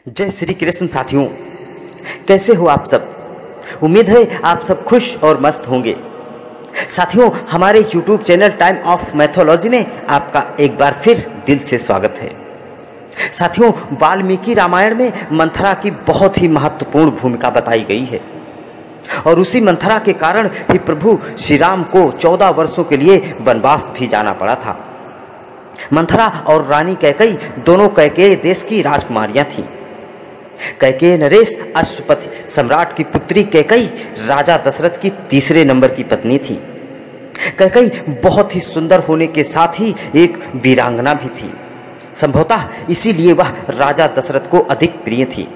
जय श्री कृष्ण साथियों, कैसे हो आप सब। उम्मीद है आप सब खुश और मस्त होंगे। साथियों, हमारे YouTube channel Time of Mythology में आपका एक बार फिर दिल से स्वागत है। साथियों, वाल्मीकि रामायण में मंथरा की बहुत ही महत्वपूर्ण भूमिका बताई गई है और उसी मंथरा के कारण ही प्रभु श्री राम को 14 वर्षों के लिए वनवास भी जाना पड़ा था। मंथरा और रानी कैकेयी दोनों कैकेयी देश की राजकुमारियां थीं। कैकेयी नरेश अश्वपति सम्राट की पुत्री कैकेयी राजा दशरथ की तीसरे नंबर की पत्नी थी। कैकेयी बहुत ही सुंदर होने के साथ ही एक वीरांगना भी थी। संभवतः इसीलिए वह राजा दशरथ को अधिक प्रिय थी।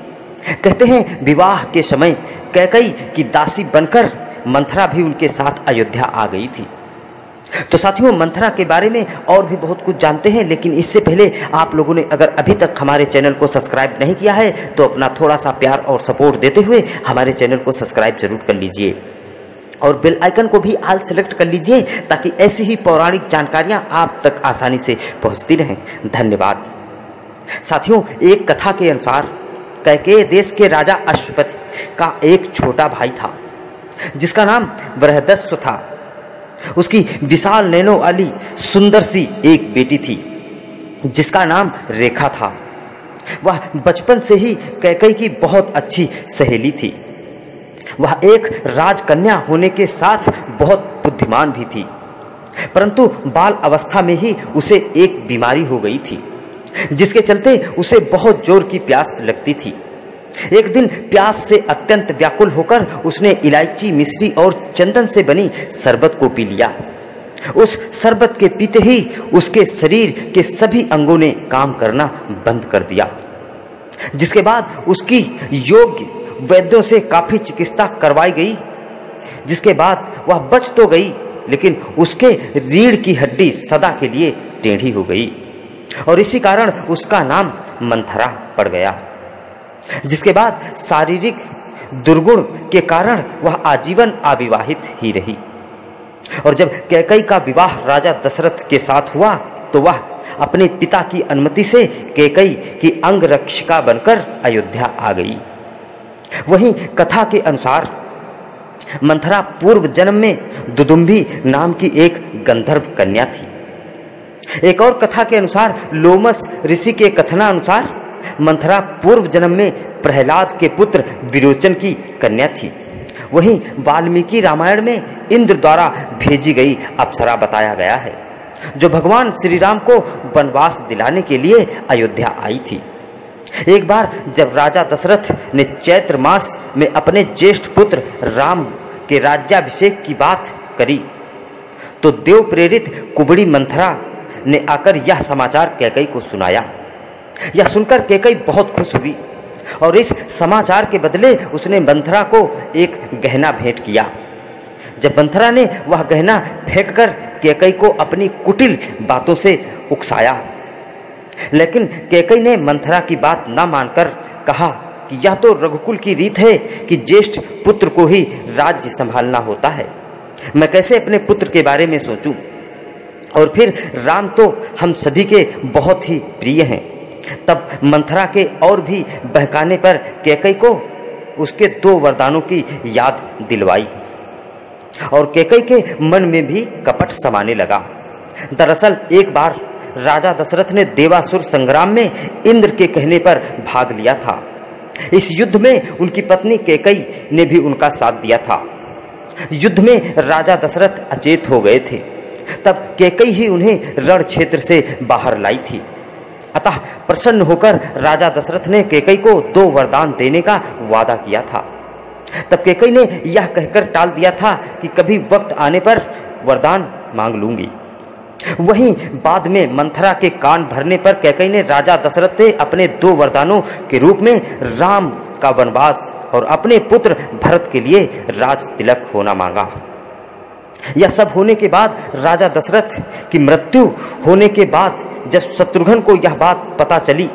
कहते हैं विवाह के समय कैकेयी की दासी बनकर मंथरा भी उनके साथ अयोध्या आ गई थी। तो साथियों, मंथरा के बारे में और भी बहुत कुछ जानते हैं, लेकिन इससे पहले आप लोगों ने अगर अभी तक हमारे चैनल को सब्सक्राइब नहीं किया है तो अपना थोड़ा सा प्यार और सपोर्ट देते हुए हमारे चैनल को सब्सक्राइब जरूर कर लीजिए और बेल आइकन को भी ऑल सेलेक्ट कर लीजिए ताकि ऐसी ही पौराणिक जानकारियां आप तक आसानी से पहुंचती रहें। धन्यवाद। साथियों, एक कथा के अनुसार कैकेयी देश के राजा अश्वपति का एक छोटा भाई था जिसका नाम बृहदस्व था। उसकी विशाल नैनों वाली सुंदर सी एक बेटी थी जिसका नाम रेखा था। वह बचपन से ही कैकेयी की बहुत अच्छी सहेली थी। वह एक राजकन्या होने के साथ बहुत बुद्धिमान भी थी, परंतु बाल अवस्था में ही उसे एक बीमारी हो गई थी जिसके चलते उसे बहुत जोर की प्यास लगती थी। एक दिन प्यास से अत्यंत व्याकुल होकर उसने इलायची, मिश्री और चंदन से बनी शरबत को पी लिया। उस शरबत के पीते ही उसके शरीर के सभी अंगों ने काम करना बंद कर दिया, जिसके बाद उसकी योग्य वैद्यों से काफी चिकित्सा करवाई गई। जिसके बाद वह बच तो गई, लेकिन उसके रीढ़ की हड्डी सदा के लिए टेढ़ी हो गई और इसी कारण उसका नाम मंथरा पड़ गया। जिसके बाद शारीरिक दुर्गुण के कारण वह आजीवन अविवाहित ही रही और जब कैकेयी का विवाह राजा दशरथ के साथ हुआ तो वह अपने पिता की अनुमति से कैकेयी की अंगरक्षिका बनकर अयोध्या आ गई। वहीं कथा के अनुसार मंथरा पूर्व जन्म में दुदुम्भी नाम की एक गंधर्व कन्या थी। एक और कथा के अनुसार लोमस ऋषि के कथनानुसार मंथरा पूर्व जन्म में प्रहलाद के पुत्र विरोचन की कन्या थी। वहीं वाल्मीकि रामायण में इंद्र द्वारा भेजी गई अप्सरा बताया गया है जो भगवान श्री राम को वनवास दिलाने के लिए अयोध्या आई थी। एक बार जब राजा दशरथ ने चैत्र मास में अपने ज्येष्ठ पुत्र राम के राज्याभिषेक की बात करी तो देव प्रेरित कुबड़ी मंथरा ने आकर यह समाचार कैकेयी को सुनाया। यह सुनकर कैकेयी बहुत खुश हुई और इस समाचार के बदले उसने मंथरा को एक गहना भेंट किया। जब मंथरा ने वह गहना फेंककर कैकेयी को अपनी कुटिल बातों से उकसाया, लेकिन कैकेयी ने मंथरा की बात न मानकर कहा कि यह तो रघुकुल की रीत है कि ज्येष्ठ पुत्र को ही राज्य संभालना होता है। मैं कैसे अपने पुत्र के बारे में सोचूं? और फिर राम तो हम सभी के बहुत ही प्रिय हैं। तब मंथरा के और भी बहकाने पर कैकेयी को उसके 2 वरदानों की याद दिलवाई और कैकेयी के मन में भी कपट समाने लगा। दरअसल एक बार राजा दशरथ ने देवासुर संग्राम में इंद्र के कहने पर भाग लिया था। इस युद्ध में उनकी पत्नी कैकेयी ने भी उनका साथ दिया था। युद्ध में राजा दशरथ अचेत हो गए थे। तब कैकेयी ही उन्हें रण क्षेत्र से बाहर लाई थी। अतः प्रसन्न होकर राजा दशरथ ने कैकेयी को 2 वरदान देने का वादा किया था। तब कैकेयी ने यह कहकर टाल दिया था कि कभी वक्त आने पर वरदान मांग लूंगी। वहीं बाद में मंथरा के कान भरने पर कैकेयी ने राजा दशरथ से अपने 2 वरदानों के रूप में राम का वनवास और अपने पुत्र भरत के लिए राज तिलक होना मांगा। यह सब होने के बाद राजा दशरथ की मृत्यु होने के बाद जब शत्रुघ्न को यह बात पता चली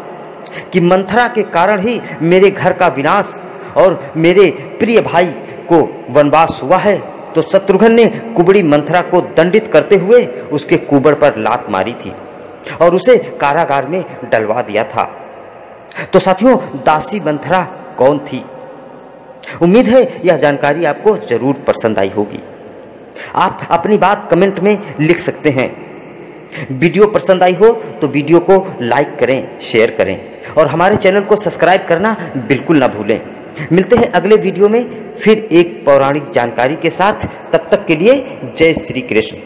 कि मंथरा के कारण ही मेरे घर का विनाश और मेरे प्रिय भाई को वनवास हुआ है, तो शत्रुघ्न ने कुबड़ी मंथरा को दंडित करते हुए उसके कुबड़ पर लात मारी थी और उसे कारागार में डलवा दिया था। तो साथियों, दासी मंथरा कौन थी? उम्मीद है यह जानकारी आपको जरूर पसंद आई होगी। आप अपनी बात कमेंट में लिख सकते हैं। वीडियो पसंद आई हो तो वीडियो को लाइक करें, शेयर करें और हमारे चैनल को सब्सक्राइब करना बिल्कुल ना भूलें। मिलते हैं अगले वीडियो में फिर एक पौराणिक जानकारी के साथ। तब तक के लिए जय श्री कृष्ण।